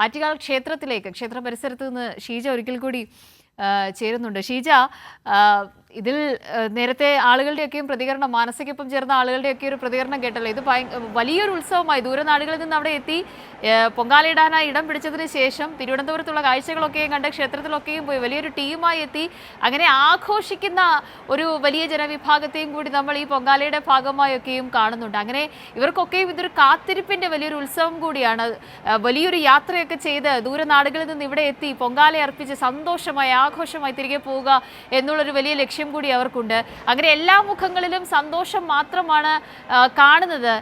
ആറ്റുകാൽ ക്ഷേത്രത്തിലേക്ക് ക്ഷേത്ര പരിസരത്ത് നിന്ന് ഷീജ ഒരിക്കൽ കൂടി ചേരുന്നുണ്ട്. ഷീജ, ഇതിൽ നേരത്തെ ആളുകളുടെയൊക്കെയും പ്രതികരണം, മാനസികപ്പം ചേർന്ന ആളുകളുടെയൊക്കെ ഒരു പ്രതികരണം കേട്ടല്ലോ. ഇത് വലിയൊരു ഉത്സവമായി ദൂരനാടുകളിൽ നിന്ന് അവിടെ എത്തി പൊങ്കാലയിടാനായി ഇടം പിടിച്ചതിന് ശേഷം തിരുവനന്തപുരത്തുള്ള കാഴ്ചകളൊക്കെയും കണ്ട് ക്ഷേത്രത്തിലൊക്കെയും പോയി വലിയൊരു ടീമായി എത്തി അങ്ങനെ ആഘോഷിക്കുന്ന ഒരു വലിയ ജനവിഭാഗത്തെയും കൂടി നമ്മൾ ഈ പൊങ്കാലയുടെ ഭാഗമായൊക്കെയും കാണുന്നുണ്ട്. അങ്ങനെ ഇവർക്കൊക്കെയും ഇതൊരു കാത്തിരിപ്പിൻ്റെ വലിയൊരു ഉത്സവം കൂടിയാണ്. വലിയൊരു യാത്രയൊക്കെ ചെയ്ത് ദൂരനാടുകളിൽ നിന്ന് ഇവിടെ എത്തി പൊങ്കാല അർപ്പിച്ച് സന്തോഷമായി ആഘോഷമായി തിരികെ പോവുക എന്നുള്ളൊരു വലിയ ലക്ഷ്യം കൂടി അവർക്കുണ്ട്. അങ്ങനെ എല്ലാ മുഖങ്ങളിലും സന്തോഷം മാത്രമാണ് കാണുന്നത്.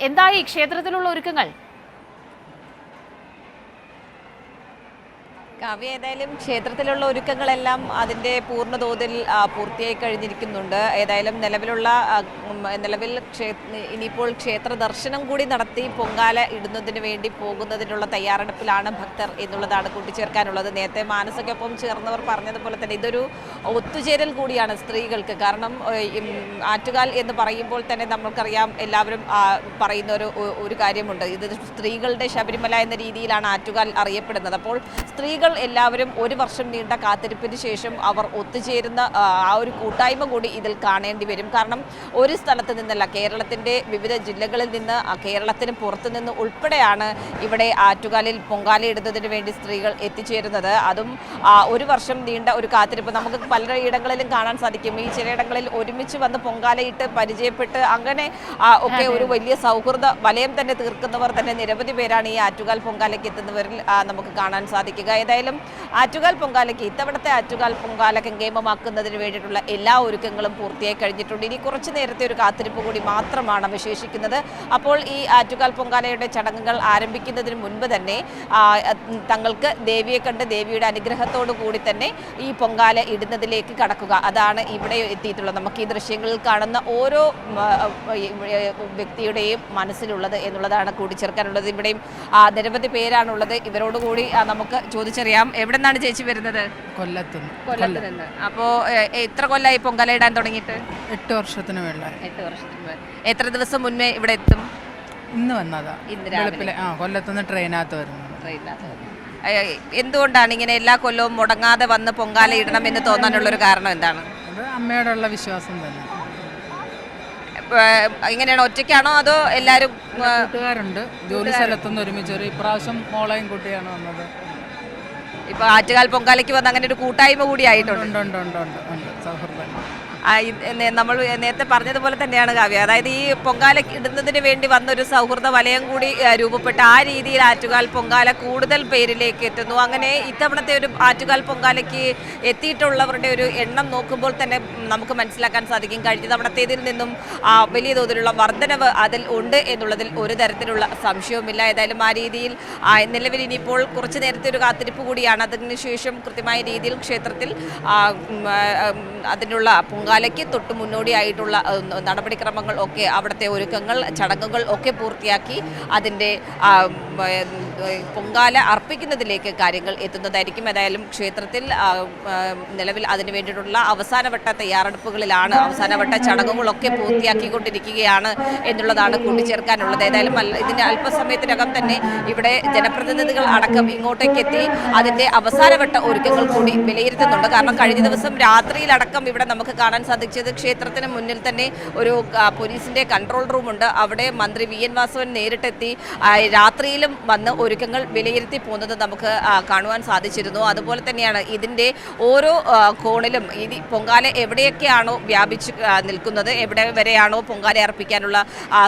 എന്തായി ക്ഷേത്രത്തിലുള്ള ഒരുക്കങ്ങൾ? കാവ്യ, ഏതായാലും ക്ഷേത്രത്തിലുള്ള ഒരുക്കങ്ങളെല്ലാം അതിൻ്റെ പൂർണ്ണതോതിൽ പൂർത്തിയായി കഴിഞ്ഞിരിക്കുന്നുണ്ട്. ഏതായാലും നിലവിൽ ഇനിയിപ്പോൾ ക്ഷേത്ര ദർശനം കൂടി നടത്തി പൊങ്കാല ഇടുന്നതിന് വേണ്ടി പോകുന്നതിനുള്ള തയ്യാറെടുപ്പിലാണ് ഭക്തർ എന്നുള്ളതാണ് കൂട്ടിച്ചേർക്കാനുള്ളത്. നേരത്തെ മാനസയ്ക്കൊപ്പം ചേർന്നവർ പറഞ്ഞതുപോലെ തന്നെ ഇതൊരു ഒത്തുചേരൽ കൂടിയാണ് സ്ത്രീകൾക്ക്. കാരണം ആറ്റുകാൽ എന്ന് പറയുമ്പോൾ തന്നെ നമ്മൾക്കറിയാം, എല്ലാവരും പറയുന്ന ഒരു കാര്യമുണ്ട്, ഇത് സ്ത്രീകളുടെ ശബരിമല എന്ന രീതിയിലാണ് ആറ്റുകാൽ അറിയപ്പെടുന്നത്. അപ്പോൾ സ്ത്രീകൾ എല്ലാവരും ഒരു വർഷം നീണ്ട കാത്തിരിപ്പിന് ശേഷം അവർ ഒത്തുചേരുന്ന ആ ഒരു കൂട്ടായ്മ കൂടി ഇതിൽ കാണേണ്ടി വരും. കാരണം ഒരു സ്ഥലത്ത് നിന്നല്ല, കേരളത്തിൻ്റെ വിവിധ ജില്ലകളിൽ നിന്ന്, കേരളത്തിന് പുറത്തു നിന്ന് ഉൾപ്പെടെയാണ് ഇവിടെ ആറ്റുകാലിൽ പൊങ്കാലയിടുന്നതിന് വേണ്ടി സ്ത്രീകൾ എത്തിച്ചേരുന്നത്. അതും ഒരു വർഷം നീണ്ട ഒരു കാത്തിരിപ്പ് നമുക്ക് പലയിടങ്ങളിലും കാണാൻ സാധിക്കും. ഈ ചിലയിടങ്ങളിൽ ഒരുമിച്ച് വന്ന് പൊങ്കാലയിട്ട് പരിചയപ്പെട്ട് അങ്ങനെ ഒക്കെ ഒരു വലിയ സൗഹൃദ വലയം തന്നെ തീർക്കുന്നവർ തന്നെ നിരവധി പേരാണ് ഈ ആറ്റുകാൽ പൊങ്കാലയ്ക്ക് എത്തുന്നവരിൽ നമുക്ക് കാണാൻ സാധിക്കുക. ഏതായാലും ആറ്റുകാൽ പൊങ്കാലയ്ക്ക് ഇത്തവണത്തെ ആറ്റുകാൽ പൊങ്കാല കെങ്കേമമാക്കുന്നതിന് വേണ്ടിയിട്ടുള്ള എല്ലാ ഒരുക്കങ്ങളും പൂർത്തിയായി കഴിഞ്ഞിട്ടുണ്ട്. ഇനി കുറച്ചു നേരത്തെ ഒരു കാത്തിരിപ്പ് കൂടി മാത്രമാണ് അവശേഷിക്കുന്നത്. അപ്പോൾ ഈ ആറ്റുകാൽ പൊങ്കാലയുടെ ചടങ്ങുകൾ ആരംഭിക്കുന്നതിന് മുൻപ് തന്നെ തങ്ങൾക്ക് ദേവിയെ കണ്ട് ദേവിയുടെ അനുഗ്രഹത്തോടു കൂടി തന്നെ ഈ പൊങ്കാല ഇടുന്നതിലേക്ക് കടക്കുക, അതാണ് ഇവിടെ എത്തിയിട്ടുള്ളത്. നമുക്ക് ഈ ദൃശ്യങ്ങളിൽ കാണുന്ന ഓരോ വ്യക്തിയുടെയും മനസ്സിലുള്ളത് എന്നുള്ളതാണ് കൂട്ടിച്ചേർക്കാനുള്ളത്. ഇവിടെയും നിരവധി പേരാണുള്ളത്. ഇവരോടുകൂടി നമുക്ക് ചോദിച്ചറിയാം. എവിടെ നിന്നാണ് ചേച്ചി വരുന്നത്? കൊല്ലത്തുനിന്ന്. അപ്പോ എത്ര കൊല്ലമായി പൊങ്കാല ഇടാൻ തുടങ്ങിയിട്ട്? 8 വർഷത്തിന് മേളിലായി. 8 വർഷത്തിന്. എത്ര ദിവസം മുന്നേ ഇവിടെ എത്തും? ഇന്ന് വന്നതാ. കൊല്ലത്തുനിന്ന് ട്രെയിനകത്ത് വരുന്നത്. എന്തുകൊണ്ടാണ് ഇങ്ങനെ എല്ലാ കൊല്ലവും മുടങ്ങാതെ വന്ന് പൊങ്കാല ഇടണം എന്ന് തോന്നാനുള്ളൊരു കാരണം എന്താണ്? അത് അമ്മയോടുള്ള വിശ്വാസം തന്നെ. ഇങ്ങനെയാണോ, ഒറ്റയ്ക്കാണോ അതോ എല്ലാവരും? കൂട്ടുകാരുണ്ട്, ജോലി സ്ഥലത്തുനിന്ന് ഒരുമിച്ച്. ഒരു ഇപ്രാവശ്യം മോളെയും കുട്ടിയാണ് വന്നത്. ഇപ്പൊ ആറ്റുകാൽ പൊങ്കാലയ്ക്ക് വന്ന് അങ്ങനെ ഒരു കൂട്ടായ്മ കൂടി ആയിട്ടുണ്ട്. സൗഹൃദം നമ്മൾ നേരത്തെ പറഞ്ഞതുപോലെ തന്നെയാണ് കാവ്യ. അതായത് ഈ പൊങ്കാല ഇടുന്നതിന് വേണ്ടി വന്നൊരു സൗഹൃദ വലയം കൂടി രൂപപ്പെട്ട് ആ രീതിയിൽ ആറ്റുകാൽ പൊങ്കാല കൂടുതൽ പേരിലേക്ക് എത്തുന്നു. അങ്ങനെ ഇത്തവണത്തെ ഒരു ആറ്റുകാൽ പൊങ്കാലയ്ക്ക് എത്തിയിട്ടുള്ളവരുടെ ഒരു എണ്ണം നോക്കുമ്പോൾ തന്നെ നമുക്ക് മനസ്സിലാക്കാൻ സാധിക്കും. കഴിഞ്ഞ തവണത്തേതിൽ നിന്നും വലിയ തോതിലുള്ള വർധനവ് അതിൽ ഉണ്ട് എന്നുള്ളതിൽ ഒരു തരത്തിലുള്ള സംശയവുമില്ല. ഏതായാലും ആ രീതിയിൽ നിലവിൽ ഇനിയിപ്പോൾ കുറച്ച് നേരത്തെ ഒരു കാത്തിരിപ്പ് കൂടിയാണ്. അതിനുശേഷം കൃത്യമായ രീതിയിൽ ക്ഷേത്രത്തിൽ അതിനുള്ള പൊങ്കാലയ്ക്ക് തൊട്ട് മുന്നോടിയായിട്ടുള്ള നടപടിക്രമങ്ങൾ ഒക്കെ, അവിടുത്തെ ഒരുക്കങ്ങൾ, ചടങ്ങുകൾ ഒക്കെ പൂർത്തിയാക്കി അതിൻ്റെ പൊങ്കാല അർപ്പിക്കുന്നതിലേക്ക് കാര്യങ്ങൾ എത്തുന്നതായിരിക്കും. ഏതായാലും ക്ഷേത്രത്തിൽ നിലവിൽ അതിനു വേണ്ടിയിട്ടുള്ള അവസാനവട്ട തയ്യാറെടുപ്പുകളിലാണ്. അവസാനവട്ട ചടങ്ങുകളൊക്കെ പൂർത്തിയാക്കിക്കൊണ്ടിരിക്കുകയാണ് എന്നുള്ളതാണ് കൂട്ടിച്ചേർക്കാനുള്ളത്. ഏതായാലും ഇതിൻ്റെ അല്പസമയത്തിനകം തന്നെ ഇവിടെ ജനപ്രതിനിധികൾ അടക്കം ഇങ്ങോട്ടേക്ക് എത്തി അതിൻ്റെ അവസാനവട്ട ഒരുക്കങ്ങൾ കൂടി വിലയിരുത്തുന്നുണ്ട്. കാരണം കഴിഞ്ഞ ദിവസം രാത്രിയിലടക്കം ഇവിടെ നമുക്ക് കാണാൻ സാധിച്ചത് ക്ഷേത്രത്തിന് മുന്നിൽ തന്നെ ഒരു പോലീസിൻ്റെ കൺട്രോൾ റൂമുണ്ട്. അവിടെ മന്ത്രി VN വാസവൻ നേരിട്ടെത്തി രാത്രിയിലും വന്ന് ഒരുക്കങ്ങൾ വിലയിരുത്തി പോകുന്നത് നമുക്ക് കാണുവാൻ സാധിച്ചിരുന്നു. അതുപോലെ തന്നെയാണ് ഇതിൻ്റെ ഓരോ കോണിലും ഈ പൊങ്കാല എവിടെയൊക്കെയാണോ വ്യാപിച്ച് നിൽക്കുന്നത്, എവിടെ വരെയാണോ പൊങ്കാല അർപ്പിക്കാനുള്ള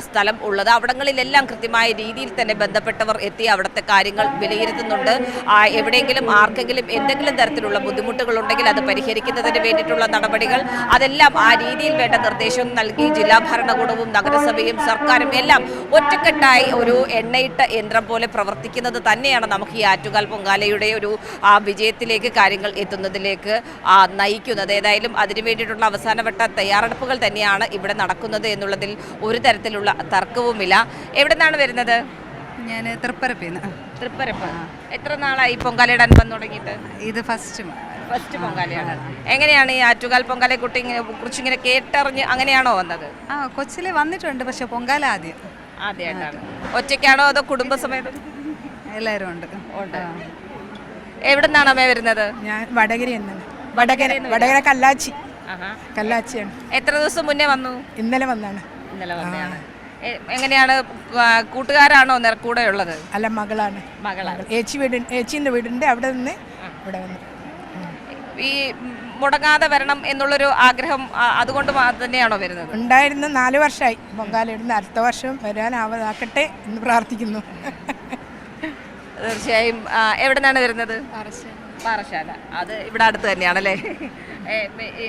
സ്ഥലം ഉള്ളത്, അവിടങ്ങളിലെല്ലാം കൃത്യമായ രീതിയിൽ തന്നെ ബന്ധപ്പെട്ടവർ എത്തി അവിടുത്തെ കാര്യങ്ങൾ വിലയിരുത്തുന്നുണ്ട്. എവിടെയെങ്കിലും ആർക്കെങ്കിലും എന്തെങ്കിലും തരത്തിലുള്ള ബുദ്ധിമുട്ടുകളുണ്ടെങ്കിൽ അത് പരിഹരിക്കുന്നതിന് വേണ്ടിയിട്ടുള്ള നടപടികൾ, അതെല്ലാം ആ രീതിയിൽ വേണ്ട നിർദ്ദേശം നൽകി ജില്ലാ ഭരണകൂടവും നഗരസഭയും സർക്കാരും എല്ലാം ഒറ്റക്കെട്ടായി ഒരു എണ്ണയിട്ട യന്ത്രം പോലെ പ്രവർത്തിക്കുന്നത് തന്നെയാണ് നമുക്ക് ഈ ആറ്റുകാൽ പൊങ്കാലയുടെ ഒരു വിജയത്തിലേക്ക് കാര്യങ്ങൾ എത്തുന്നതിലേക്ക് നയിക്കുന്നത്. ഏതായാലും അതിനു വേണ്ടിയിട്ടുള്ള അവസാനവട്ട തയ്യാറെടുപ്പുകൾ തന്നെയാണ് ഇവിടെ നടക്കുന്നത് എന്നുള്ളതിൽ ഒരു തരത്തിലുള്ള തർക്കവുമില്ല. എവിടെ നിന്നാണ് വരുന്നത്? ഞാൻ തൃപ്പരപ്പിന്ന്. തൃപ്പരപ്പ്. എത്ര നാളായി പൊങ്കാലയിടാൻ വന്നു തുടങ്ങിയിട്ട്? ഇത് ഫസ്റ്റ് പൊങ്കാലയാണ്. എങ്ങനെയാണ് ഈ ആറ്റുകാൽ പൊങ്കാലയെ കുറിച്ച് ഇങ്ങനെ കേട്ടറിഞ്ഞ് അങ്ങനെയാണോ വന്നത്? കൊച്ചിയിൽ വന്നിട്ടുണ്ട്, പക്ഷെ പൊങ്കാല ആദ്യമായിട്ടാണ്. ഒറ്റയ്ക്കാണോ അതോ കുടുംബസമേതം? എല്ലാവരും ഉണ്ട്. എവിടെ നിന്നാണ് അമ്മ വരുന്നത്? ഞാൻ വടകര എന്നാണ്. വടകര കല്ലാച്ചിയാണ്. എത്ര ദിവസം മുന്നേ വന്നു? ഇന്നലെ വന്നാണ്. ഇന്നലെ വന്നതാണ്. എങ്ങനെയാണ്, കൂട്ടുകാരാണോ കൂടെ ഉള്ളത്? അല്ല, മകളാണ്. മകളാണ്. ഏച്ചിന്റെ വീടുണ്ട്, അവിടെ നിന്ന് ഇവിടെ വന്നു. ഈ മുടങ്ങാതെ വരണം എന്നുള്ളൊരു ആഗ്രഹം അതുകൊണ്ട് തന്നെയാണോ വരുന്നത്? ഉണ്ടായിരുന്നു. 4 വർഷമായി പൊങ്കാല ഇടുന്ന. അടുത്ത വർഷം വരാനാവതാക്കട്ടെ എന്ന് പ്രാർത്ഥിക്കുന്നു. തീർച്ചയായും. എവിടെ നിന്നാണ് വരുന്നത്? പാറശാല. അത് ഇവിടെ അടുത്ത് തന്നെയാണല്ലേ?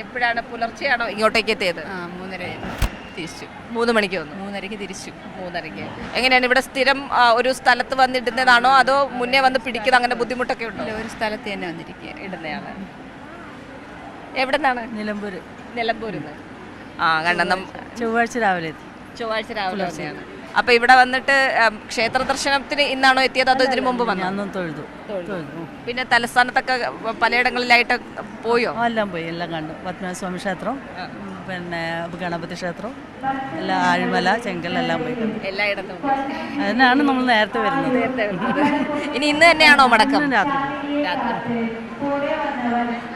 എപ്പോഴാണ്, പുലർച്ചെയാണോ ഇങ്ങോട്ടേക്ക് എത്തിയത്? 3:30 തിരിച്ചു. 3 മണിക്ക് വന്നു. 3:30 തിരിച്ചു. 3:30. എങ്ങനെയാണ് ഇവിടെ സ്ഥിരം ഒരു സ്ഥലത്ത് വന്നിടുന്നതാണോ അതോ മുന്നേ വന്ന് പിടിക്കുന്നത്, അങ്ങനെ ബുദ്ധിമുട്ടൊക്കെ ഉണ്ടോ? ഒരു സ്ഥലത്ത് തന്നെ വന്നിരിക്കുക. ഇടുന്നതാണ്. എവിടെ നിന്നാണ്? നിലമ്പൂരിൽ നിന്ന്. കണ്ണം ചൊവ്വാഴ്ച രാവിലെ തന്നെയാണ്. അപ്പൊ ഇവിടെ വന്നിട്ട് ക്ഷേത്ര ദർശനത്തിന് ഇന്നാണോ എത്തിയത് അതോ ഇതിനു മുമ്പ് വന്നു? തൊഴുതു. പിന്നെ തലസ്ഥാനത്തൊക്കെ പലയിടങ്ങളിലായിട്ട് പോയോ? എല്ലാം പോയി, എല്ലാം കണ്ടു. പത്മനാഭസ്വാമി ക്ഷേത്രം, പിന്നെ ഗണപതി ക്ഷേത്രം, എല്ലാം ആഴിമല, ചെങ്കൽ എല്ലാം പോയി കണ്ടു. എല്ലായിടത്തും അതിനാണ് നമ്മൾ നേരത്തെ വരുന്നത്. ഇനി ഇന്ന് തന്നെയാണോ മടക്കം?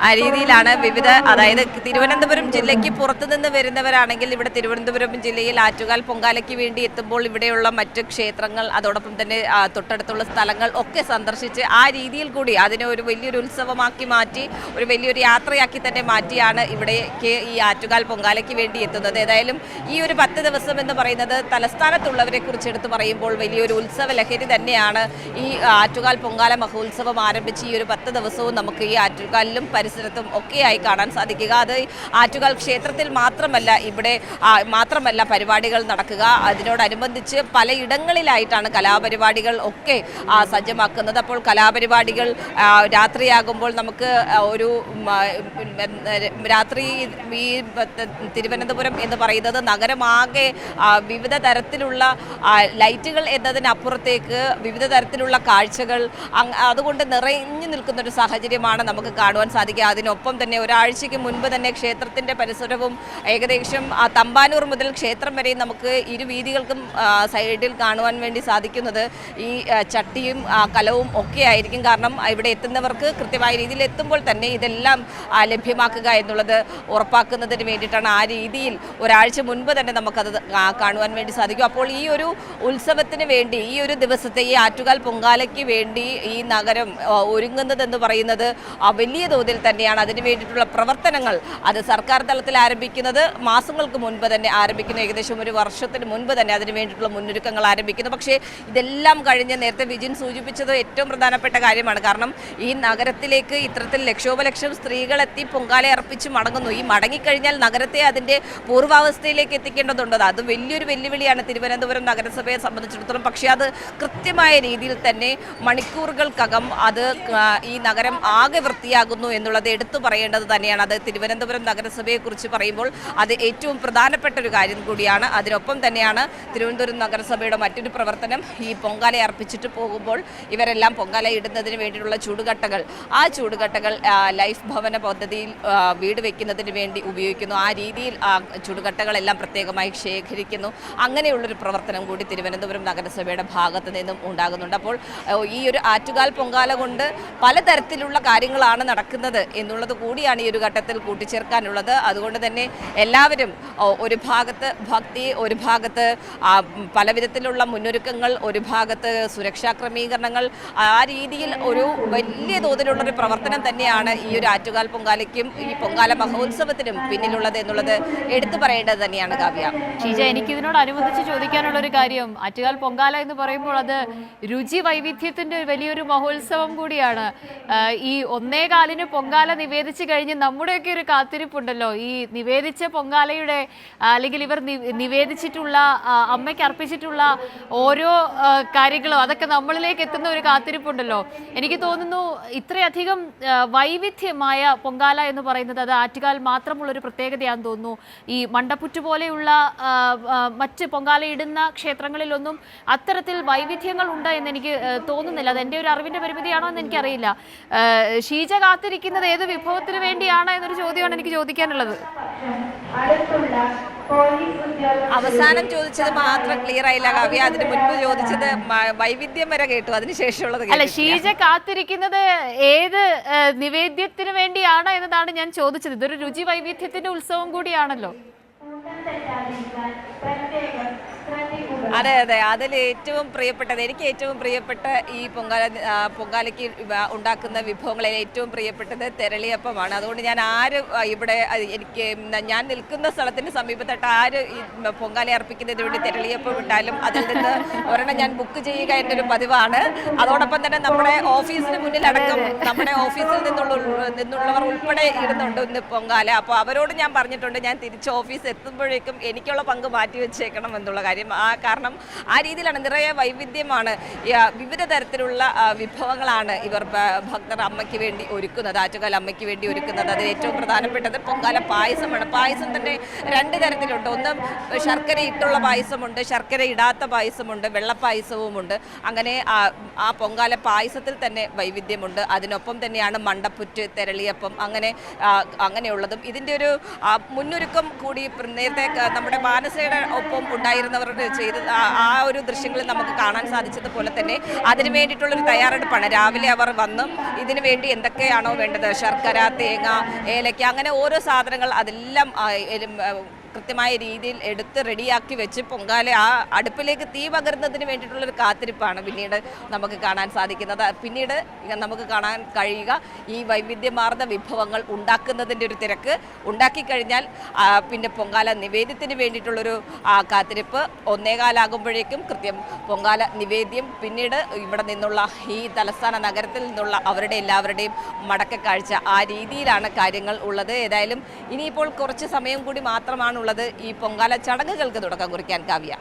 ആ രീതിയിലാണ് വിവിധ, അതായത് തിരുവനന്തപുരം ജില്ലയ്ക്ക് പുറത്തു നിന്ന് വരുന്നവരാണെങ്കിൽ ഇവിടെ തിരുവനന്തപുരം ജില്ലയിൽ ആറ്റുകാൽ പൊങ്കാലയ്ക്ക് വേണ്ടി എത്തുമ്പോൾ ഇവിടെയുള്ള മറ്റ് ക്ഷേത്രങ്ങൾ, അതോടൊപ്പം തന്നെ തൊട്ടടുത്തുള്ള സ്ഥലങ്ങൾ ഒക്കെ സന്ദർശിച്ച് ആ രീതിയിൽ കൂടി അതിനെ ഒരു വലിയൊരു ഉത്സവമാക്കി മാറ്റി, ഒരു വലിയൊരു യാത്രയാക്കി തന്നെ മാറ്റിയാണ് ഇവിടേക്ക് ഈ ആറ്റുകാൽ പൊങ്കാലയ്ക്ക് വേണ്ടി എത്തുന്നത്. ഏതായാലും ഈ ഒരു 10 ദിവസം എന്ന് പറയുന്നത് തലസ്ഥാനത്തുള്ളവരെ കുറിച്ച് എടുത്ത് പറയുമ്പോൾ വലിയൊരു ഉത്സവ ലഹരി തന്നെയാണ്. ഈ ആറ്റുകാൽ പൊങ്കാല മഹോത്സവം ആരംഭിച്ച് ഈ ഒരു 10 ദിവസവും നമുക്ക് ഈ ആറ്റുകാലിലും പരിസരത്തും ഒക്കെയായി കാണാൻ സാധിക്കുക. അത് ആറ്റുകാൽ ക്ഷേത്രത്തിൽ മാത്രമല്ല പരിപാടികൾ നടക്കുക. അതിനോടനുബന്ധിച്ച് പലയിടങ്ങളിലായിട്ടാണ് കലാപരിപാടികൾ ഒക്കെ സജ്ജമാക്കുന്നത്. അപ്പോൾ കലാപരിപാടികൾ രാത്രിയാകുമ്പോൾ നമുക്ക് ഒരു രാത്രി ഈ തിരുവനന്തപുരം എന്ന് പറയുന്നത് നഗരമാകെ വിവിധ തരത്തിലുള്ള ലൈറ്റുകൾ എന്നതിനപ്പുറത്തേക്ക് വിവിധ തരത്തിലുള്ള കാഴ്ചകൾ അതുകൊണ്ട് നിറഞ്ഞു നിൽക്കുന്നൊരു സാഹചര്യമാണ് നമുക്ക് കാണുവാൻ സാധിക്കുക. അതിനൊപ്പം തന്നെ ഒരാഴ്ചയ്ക്ക് മുൻപ് തന്നെ ക്ഷേത്രത്തിൻ്റെ പരിസരവും ഏകദേശം തമ്പാനൂർ മുതൽ ക്ഷേത്രം വരെ നമുക്ക് ഇരുവീതികൾക്കും സൈഡിൽ കാണുവാൻ വേണ്ടി സാധിക്കുന്നത് ഈ ചട്ടിയും കലവും ഒക്കെ ആയിരിക്കും. കാരണം ഇവിടെ എത്തുന്നവർക്ക് കൃത്യമായ രീതിയിൽ എത്തുമ്പോൾ തന്നെ ഇതെല്ലാം ലഭ്യമാക്കുക എന്നുള്ളത് ഉറപ്പാക്കുന്നതിന് വേണ്ടിയിട്ടാണ്. ആ രീതിയിൽ ഒരാഴ്ച മുൻപ് തന്നെ നമുക്കത് കാണുവാൻ വേണ്ടി സാധിക്കും. അപ്പോൾ ഈ ഒരു ഉത്സവത്തിന് വേണ്ടി, ഈ ഒരു ദിവസത്തെ ഈ ആറ്റുകാൽ പൊങ്കാലയ്ക്ക് വേണ്ടി ഈ നഗരം ഒരുങ്ങുന്നതെന്ന് പറയുന്നത് വലിയ തോതിൽ തന്നെയാണ്. അതിന് വേണ്ടിയിട്ടുള്ള പ്രവർത്തനങ്ങൾ അത് സർക്കാർ തലത്തിൽ ആരംഭിക്കുന്നത് മാസങ്ങൾക്ക് മുൻപ് തന്നെ ആരംഭിക്കുന്നു. ഏകദേശം ഒരു വർഷത്തിന് മുൻപ് തന്നെ അതിന് വേണ്ടിയിട്ടുള്ള മുന്നൊരുക്കങ്ങൾ ആരംഭിക്കുന്നു. പക്ഷേ ഇതെല്ലാം കഴിഞ്ഞ് നേരത്തെ വിജിൻ സൂചിപ്പിച്ചത് ഏറ്റവും പ്രധാനപ്പെട്ട കാര്യമാണ്. കാരണം ഈ നഗരത്തിലേക്ക് ഇത്തരത്തിൽ ലക്ഷോപലക്ഷം സ്ത്രീകളെത്തി പൊങ്കാല അർപ്പിച്ച് മടങ്ങുന്നു. ഈ മടങ്ങിക്കഴിഞ്ഞാൽ നഗരത്തെ അതിൻ്റെ പൂർവാവസ്ഥയിലേക്ക് എത്തിക്കേണ്ടതുണ്ട്. അത് വലിയൊരു വെല്ലുവിളിയാണ് തിരുവനന്തപുരം നഗരസഭയെ സംബന്ധിച്ചിടത്തോളം. പക്ഷേ അത് കൃത്യമായ രീതിയിൽ തന്നെ മണിക്കൂറുകൾക്കകം അത് ഈ നഗരം ആകെ വൃത്തിയാകുന്നു എന്നുള്ളത് എടുത്തു പറയേണ്ടത് തന്നെയാണ്. അത് തിരുവനന്തപുരം നഗരസഭയെക്കുറിച്ച് പറയുമ്പോൾ അത് ഏറ്റവും പ്രധാനപ്പെട്ട ഒരു കാര്യം കൂടിയാണ്. അതിനൊപ്പം തന്നെയാണ് തിരുവനന്തപുരം നഗരസഭയുടെ മറ്റൊരു പ്രവർത്തനം. ഈ പൊങ്കാല അർപ്പിച്ചിട്ട് പോകുമ്പോൾ ഇവരെല്ലാം പൊങ്കാല ഇടുന്നതിന് വേണ്ടിയിട്ടുള്ള ചൂടുകട്ടകൾ, ആ ചൂടുകട്ടകൾ ലൈഫ് ഭവന പദ്ധതിയിൽ വീട് വെക്കുന്നതിന് വേണ്ടി ഉപയോഗിക്കുന്നു. ആ രീതിയിൽ ചുടുകട്ടകളെല്ലാം പ്രത്യേകമായി ശേഖരിക്കുന്നു. അങ്ങനെയുള്ളൊരു പ്രവർത്തനം കൂടി തിരുവനന്തപുരം നഗരസഭയുടെ ഭാഗത്ത് നിന്നും ഉണ്ടാകുന്നുണ്ട്. അപ്പോൾ ഈ ഒരു ആറ്റുകാൽ പൊങ്കാല കൊണ്ട് പലതരത്തിലുള്ള കാര്യങ്ങളാണ് നടക്കുന്നത് എന്നുള്ളത് കൂടിയാണ് ഈ ഒരു ഘട്ടത്തിൽ കൂട്ടിച്ചേർക്കാനുള്ളത്. അതുകൊണ്ട് തന്നെ എല്ലാവരും ഒരു ഭാഗത്ത് ഭക്തി, ഒരു ഭാഗത്ത് പലവിധത്തിലുള്ള മുന്നൊരുക്കങ്ങൾ, ഒരു ഭാഗത്ത് സുരക്ഷാ ക്രമീകരണങ്ങൾ, ആ രീതിയിൽ ഒരു വലിയ തോതിലുള്ളൊരു പ്രവർത്തനം തന്നെയാണ് ഈ ഒരു ആറ്റുകാൽ പൊങ്കാലയ്ക്കും ഈ പൊങ്കാല മഹോത്സവത്തിനും പിന്നിലുള്ളത് എന്നുള്ളത് എടുത്തു പറയേണ്ടത് തന്നെയാണ്. കാവ്യ, ഷീജ, എനിക്കിതിനോടനുബന്ധിച്ച് ചോദിക്കാനുള്ളൊരു കാര്യം, ആറ്റുകാൽ പൊങ്കാല എന്ന് പറയുമ്പോൾ അത് രുചി വൈവിധ്യത്തിൻ്റെ വലിയൊരു മഹോത്സവം കൂടിയാണ്. ഈ 1:15 പൊങ്കാല നിവേദിച്ച് കഴിഞ്ഞ് നമ്മുടെയൊക്കെ ഒരു കാത്തിരിപ്പുണ്ടല്ലോ. ഈ നിവേദിച്ച പൊങ്കാലയുടെ അല്ലെങ്കിൽ ഇവർ നിവേദിച്ചിട്ടുള്ള അമ്മയ്ക്ക് അർപ്പിച്ചിട്ടുള്ള ഓരോ കാര്യങ്ങളും അതൊക്കെ നമ്മളിലേക്ക് എത്തുന്ന ഒരു കാത്തിരിപ്പുണ്ടല്ലോ. എനിക്ക് തോന്നുന്നു ഇത്രയധികം വൈവിധ്യമായ പൊങ്കാല എന്ന് പറയുന്നത് അത് ആറ്റുകാൽ മാത്രമുള്ളൊരു പ്രത്യേകതയാണെന്ന് തോന്നുന്നു. ഈ മണ്ടപ്പുറ്റ് പോലെയുള്ള മറ്റ് പൊങ്കാലയിടുന്ന ക്ഷേത്രങ്ങളിലൊന്നും അത്തരത്തിൽ വൈവിധ്യങ്ങൾ ഉണ്ട് എന്ന് എനിക്ക് തോന്നുന്നില്ല. അത് എൻ്റെ ഒരു അറിവിൻ്റെ പരിമിതിയാണോ എന്ന് എനിക്കറിയില്ല. ഷീജ കാത്തിരിക്കുന്നത് ഏത് വിഭവത്തിന് വേണ്ടിയാണ് എന്നൊരു ചോദ്യമാണ് എനിക്ക് ചോദിക്കാനുള്ളത്. അവസാനം ചോദിച്ചത് മാത്രം ക്ലിയർ ആയില്ല കാവ്യ. അതിന് മുൻപ് ചോദിച്ചത് വൈവിധ്യം വരെ കേട്ടു, അതിനുശേഷമുള്ളത് അല്ല, ഷീജ കാത്തിരിക്കുന്നത് ഏത് നിവേദ്യത്തിന് വേണ്ടിയാണ് എന്നതാണ് ഞാൻ ചോദിച്ചത്. ഇതൊരു രുചി വൈവിധ്യത്തിന്റെ ഉത്സവം കൂടിയാണല്ലോ. അതെ അതെ, അതിൽ ഏറ്റവും പ്രിയപ്പെട്ടത്, എനിക്ക് ഏറ്റവും പ്രിയപ്പെട്ട ഈ പൊങ്കാലയ്ക്ക് ഉണ്ടാക്കുന്ന വിഭവങ്ങളിൽ ഏറ്റവും പ്രിയപ്പെട്ടത് തെരളിയപ്പമാണ്. അതുകൊണ്ട് ഞാൻ ഇവിടെ ഞാൻ നിൽക്കുന്ന സ്ഥലത്തിന് സമീപത്തായിട്ട് ഈ പൊങ്കാല അർപ്പിക്കുന്നതിന് വേണ്ടി തെരളിയപ്പം ഇട്ടാലും അതിൽ നിന്ന് ഒരെണ്ണം ഞാൻ ബുക്ക് ചെയ്യുക എൻ്റെ ഒരു പതിവാണ്. അതോടൊപ്പം തന്നെ നമ്മുടെ ഓഫീസിന് മുന്നിലടക്കം നമ്മുടെ ഓഫീസിൽ നിന്നുള്ളവർ ഉൾപ്പെടെ ഇടുന്നുണ്ട് ഇന്ന് പൊങ്കാല. അപ്പോൾ അവരോട് ഞാൻ പറഞ്ഞിട്ടുണ്ട്, ഞാൻ തിരിച്ച് ഓഫീസ് എത്തുമ്പോഴേക്കും എനിക്കുള്ള പങ്ക് മാറ്റി വെച്ചേക്കണം എന്നുള്ള കാര്യം. കാരണം ആ രീതിയിലാണ്, നിറയെ വൈവിധ്യമാണ്, വിവിധ തരത്തിലുള്ള വിഭവങ്ങളാണ് ഇവർ ഭക്തർ അമ്മയ്ക്ക് വേണ്ടി ഒരുക്കുന്നത്, ആറ്റുകാൽ അമ്മയ്ക്ക് വേണ്ടി ഒരുക്കുന്നത്. അത് ഏറ്റവും പ്രധാനപ്പെട്ടത് പൊങ്കാല പായസമാണ്. പായസം തന്നെ 2 തരത്തിലുണ്ട്. ഒന്ന് ശർക്കര ഇട്ടുള്ള പായസമുണ്ട്, ശർക്കര ഇടാത്ത പായസമുണ്ട്, വെള്ളപ്പായസവുമുണ്ട്. അങ്ങനെ ആ പൊങ്കാല പായസത്തിൽ തന്നെ വൈവിധ്യമുണ്ട്. അതിനൊപ്പം തന്നെയാണ് മണ്ടപ്പുറ്റ്, തെരളിയപ്പം, അങ്ങനെയുള്ളതും. ഇതിൻ്റെ ഒരു മുന്നൊരുക്കം കൂടി നേരത്തെ നമ്മുടെ മാനസയുടെ ഒപ്പം ഉണ്ടായിരുന്നവരുടെ ചെയ്ത് ആ ഒരു ദൃശ്യങ്ങളിൽ നമുക്ക് കാണാൻ സാധിച്ചതുപോലെ തന്നെ അതിനു വേണ്ടിയിട്ടുള്ളൊരു തയ്യാറെടുപ്പാണ്. രാവിലെ അവർ വന്ന് ഇതിനു വേണ്ടി എന്തൊക്കെയാണോ വേണ്ടത്, ശർക്കര, തേങ്ങ, ഏലക്ക, അങ്ങനെ ഓരോ സാധനങ്ങൾ അതെല്ലാം കൃത്യമായ രീതിയിൽ എടുത്ത് റെഡിയാക്കി വെച്ച് പൊങ്കാല ആ അടുപ്പിലേക്ക് തീ പകരുന്നതിന് വേണ്ടിയിട്ടുള്ളൊരു കാത്തിരിപ്പാണ് പിന്നീട് നമുക്ക് കാണാൻ സാധിക്കുന്നത്. പിന്നീട് നമുക്ക് കാണാൻ കഴിയുക ഈ വൈവിധ്യമാർന്ന വിഭവങ്ങൾ ഉണ്ടാക്കുന്നതിൻ്റെ ഒരു തിരക്ക്. ഉണ്ടാക്കിക്കഴിഞ്ഞാൽ പിന്നെ പൊങ്കാല നിവേദ്യത്തിന് വേണ്ടിയിട്ടുള്ളൊരു കാത്തിരിപ്പ്. 1:15 കൃത്യം പൊങ്കാല നിവേദ്യം. പിന്നീട് ഇവിടെ നിന്നുള്ള ഈ തലസ്ഥാന നഗരത്തിൽ നിന്നുള്ള എല്ലാവരുടെയും മടക്കക്കാഴ്ച. ആ രീതിയിലാണ് കാര്യങ്ങൾ ഉള്ളത്. ഏതായാലും ഇനിയിപ്പോൾ കുറച്ച് സമയം കൂടി മാത്രമാണ് ഉള്ളത് ഈ പൊങ്കാല ചടങ്ങുകൾക്ക് തുടക്കം കുറിക്കാൻ കാവ്യ.